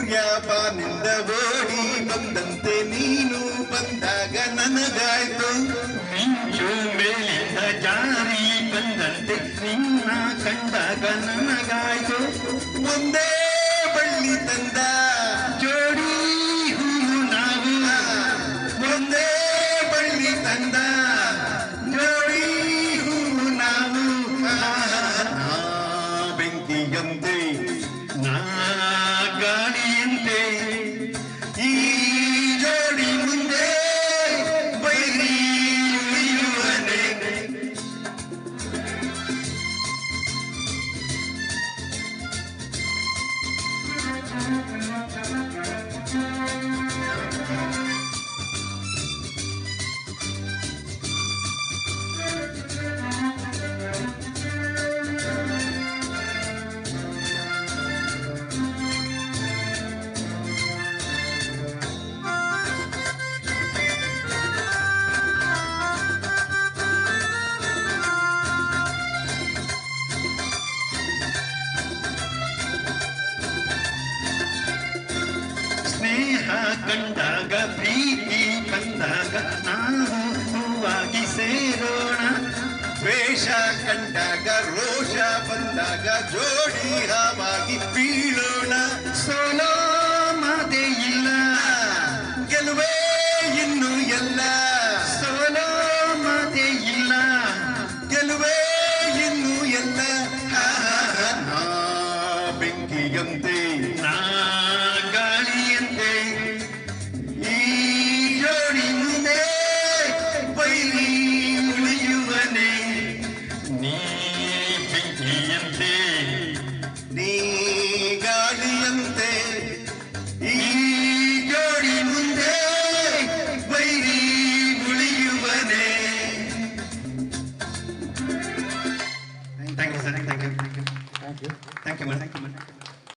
ಸೂರ್ಯ ಬಾನಿಂದ ಓಡಿ ಬಂದಂತೆ ನೀನು ಬಂದಾಗ ನನಗಾಯ್ತು ಮಿಂಚು ಮೇಲಿಂದ ಜಾರಿ ಬಂದಂತೆ ನಿನ್ನ ಕಂಡಾಗ ನನಗಾಯ್ತು ಒಂದೇ ಬಳ್ಳಿ ತಂದ ಜೋಡಿ ಹೂವು ನಾವು ಒಂದೇ ಬಳ್ಳಿ ತಂದ ಜೋಡಿ ಹೂವು ನಾವು ಬೆಂಕಿಯಂತೆ ನಾ ಗಾಳಿಯಂತೆ ಈ ಜೋಡಿ ಮುಂದೆ ಬೈರಿ ಉಳಿಯುವನೆ ಸ್ನೇಹ ಕಂಡಾಗ ಪ್ರೀತಿ ಬಂದಾಗ ನಾವು ಹೂವಾಗಿ ಸೇರೋಣ ದ್ವೇಷ ಕಂಡಾಗ ರೋಷ ಬಂದಾಗ ಜೋಡಿ ಹಾವಾಗಿ ಬೀಳೋಣ ಸೋಲೋ ಮಾತೆ ಇಲ್ಲ ಗೆಲುವೇ ಇನ್ನು ಎಲ್ಲ ಸೋಲೋ ಮಾತೆ ಇಲ್ಲ ಗೆಲುವೇ ಇನ್ನು ಎಲ್ಲ ನಾ ಬೆಂಕಿಯಂತೆ ನಾ ಗಾಳಿಯಂತೆ ಈ ಜೋಡಿ ಮುಂದೆ ಬೈರಿ ಉಳಿಯುವನೆ ನೀ ಬೆಂಕಿಯಂತೆ ನೀ ಗಾಳಿಯಂತೆ ಈ ಜೋಡಿ ಮುಂದೆ ಬೈರಿ ಉಳಿಯುವನೆ thank you sir thank you thank you thank you